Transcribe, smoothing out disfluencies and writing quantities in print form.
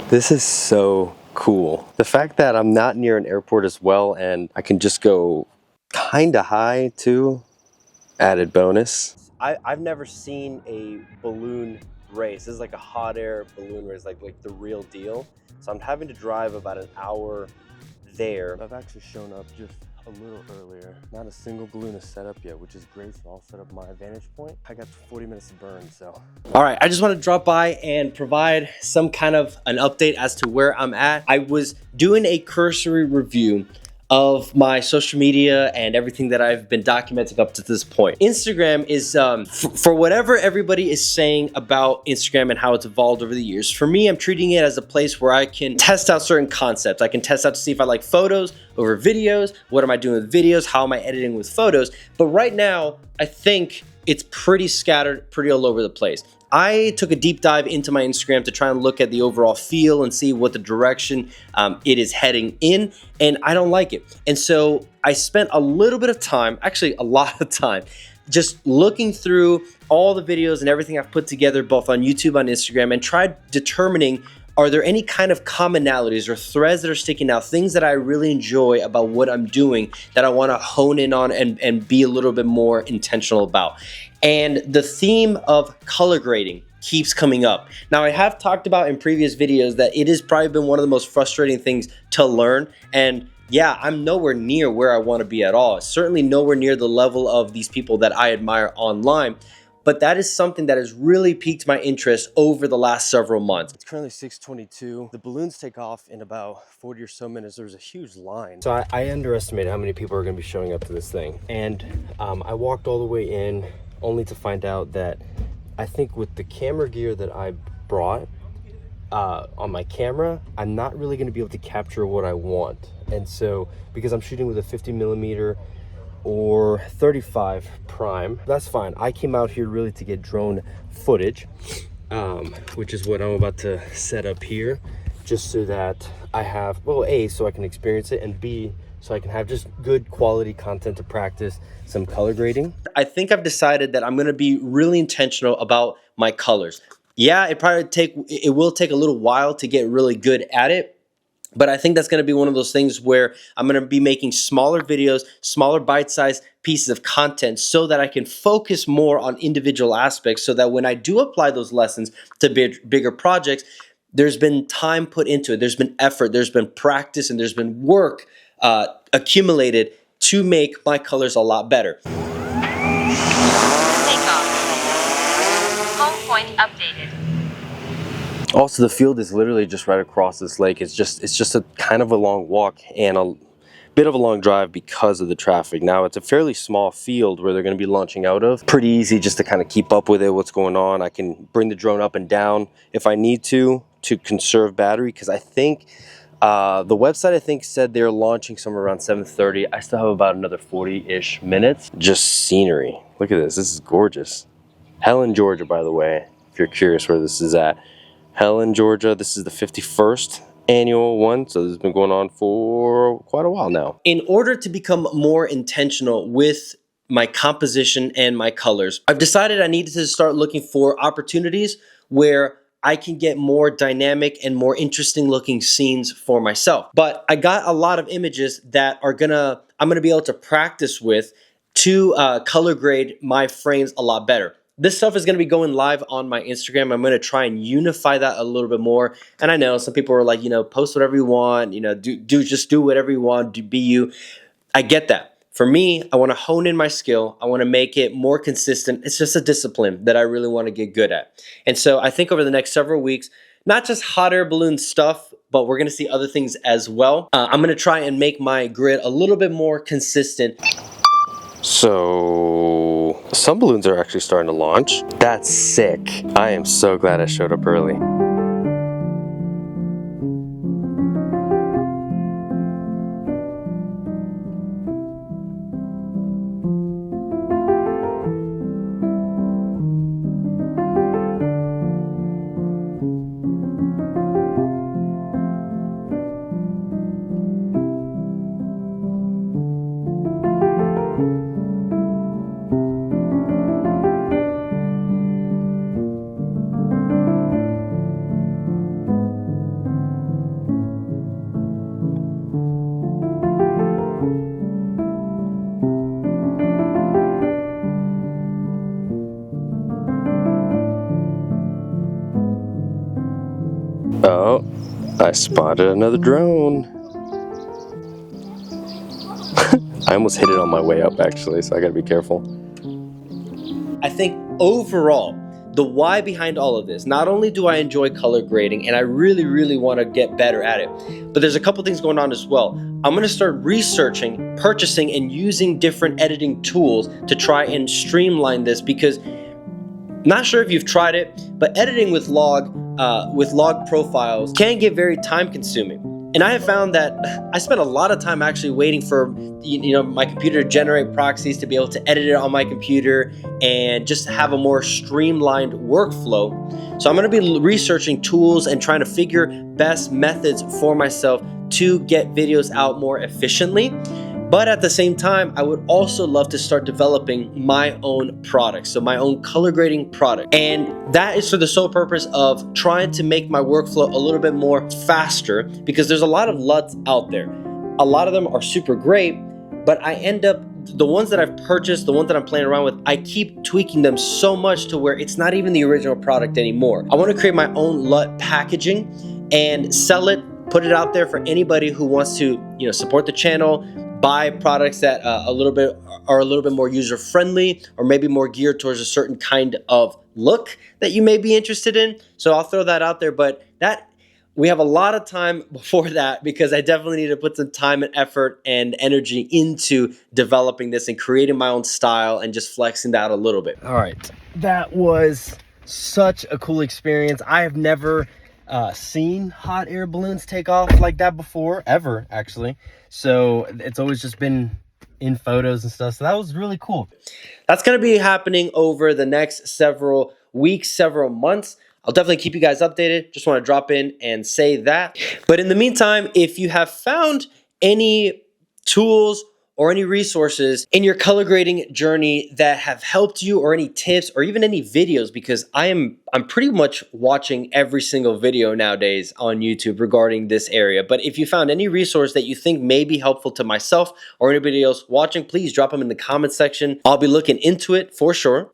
This is so cool. The fact that I'm not near an airport as well and I can just go kinda high too, added bonus. I've never seen a balloon race. This is like a hot air balloon race, like the real deal. So I'm having to drive about an hour there. I've actually shown up just a little earlier. Not a single balloon is set up yet, which is great, so I'll set up my vantage point. I got 40 minutes to burn, so. All right, I just want to drop by and provide some kind of an update as to where I'm at. I was doing a cursory review of my social media and everything that I've been documenting up to this point. Instagram is, for whatever everybody is saying about Instagram and how it's evolved over the years, for me, I'm treating it as a place where I can test out certain concepts. I can test out to see if I like photos over videos. What am I doing with videos? How am I editing with photos? But right now, I think it's pretty scattered, pretty all over the place. I took a deep dive into my Instagram to try and look at the overall feel and see what the direction it is heading in, and I don't like it. And so I spent a little bit of time, actually a lot of time, just looking through all the videos and everything I've put together both on YouTube and Instagram and tried determining, are there any kind of commonalities or threads that are sticking out, things that I really enjoy about what I'm doing that I want to hone in on and be a little bit more intentional about. And the theme of color grading keeps coming up. Now, I have talked about in previous videos that it has probably been one of the most frustrating things to learn. And yeah, I'm nowhere near where I want to be at all. Certainly nowhere near the level of these people that I admire online. But that is something that has really piqued my interest over the last several months. It's currently 6:22. The balloons take off in about 40 or so minutes. There's a huge line. So I underestimated how many people are going to be showing up to this thing. And I walked all the way in only to find out that I think with the camera gear that I brought on my camera, I'm not really going to be able to capture what I want. And so because I'm shooting with a 50mm or 35 prime, that's fine. I came out here really to get drone footage, which is what I'm about to set up here, just so that I have, well, A, so I can experience it, and B, so I can have just good quality content to practice some color grading. I think I've decided that I'm gonna be really intentional about my colors. Yeah, it will take a little while to get really good at it, but I think that's going to be one of those things where I'm going to be making smaller videos, smaller bite-sized pieces of content so that I can focus more on individual aspects, so that when I do apply those lessons to bigger projects, there's been time put into it, there's been effort, there's been practice, and there's been work accumulated to make my colors a lot better. Takeoff. Home point updated. Also, the field is literally just right across this lake. It's just a kind of a long walk and a bit of a long drive because of the traffic. Now, it's a fairly small field where they're going to be launching out of. Pretty easy just to kind of keep up with it, what's going on. I can bring the drone up and down if I need to conserve battery, because I think the website, I think, said they're launching somewhere around 7:30. I still have about another 40-ish minutes. Just scenery. Look at this. This is gorgeous. Helen, Georgia, by the way, if you're curious where this is at. Helen, Georgia. This is the 51st annual one, so this has been going on for quite a while now. In order to become more intentional with my composition and my colors, I've decided I needed to start looking for opportunities where I can get more dynamic and more interesting looking scenes for myself. But I got a lot of images that I'm gonna be able to practice with to color grade my frames a lot better. This stuff is going to be going live on my Instagram. I'm going to try and unify that a little bit more. And I know some people are like, post whatever you want, just do whatever you want, be you. I get that. For me, I want to hone in my skill. I want to make it more consistent. It's just a discipline that I really want to get good at. And so I think over the next several weeks, not just hot air balloon stuff, but we're gonna see other things as well. I'm gonna try and make my grid a little bit more consistent. So some balloons are actually starting to launch. That's sick. I am so glad I showed up early. Oh, I spotted another drone. I almost hit it on my way up actually, so I gotta be careful. I think overall, the why behind all of this, not only do I enjoy color grading and I really want to get better at it, but there's a couple things going on as well. I'm going to start researching, purchasing, and using different editing tools to try and streamline this, because not sure if you've tried it, but editing with log profiles can get very time consuming. And I have found that I spent a lot of time actually waiting for my computer to generate proxies to be able to edit it on my computer and just have a more streamlined workflow. So I'm going to be researching tools and trying to figure best methods for myself to get videos out more efficiently. But at the same time, I would also love to start developing my own products, so my own color grading product. And that is for the sole purpose of trying to make my workflow a little bit more faster, because there's a lot of LUTs out there. A lot of them are super great, but I end up, the ones that I've purchased, the ones that I'm playing around with, I keep tweaking them so much to where it's not even the original product anymore. I want to create my own LUT packaging and sell it, put it out there for anybody who wants to, support the channel, buy products that are a little bit more user friendly, or maybe more geared towards a certain kind of look that you may be interested in. So I'll throw that out there, but we have a lot of time before that, because I definitely need to put some time and effort and energy into developing this and creating my own style and just flexing that a little bit. All right, that was such a cool experience. I have never seen hot air balloons take off like that before, ever actually. So it's always just been in photos and stuff. So that was really cool. That's going to be happening over the next several weeks, several months. I'll definitely keep you guys updated. Just want to drop in and say that. But in the meantime, if you have found any tools or any resources in your color grading journey that have helped you, or any tips, or even any videos, because I'm pretty much watching every single video nowadays on YouTube regarding this area. But if you found any resource that you think may be helpful to myself or anybody else watching, please drop them in the comment section. I'll be looking into it for sure.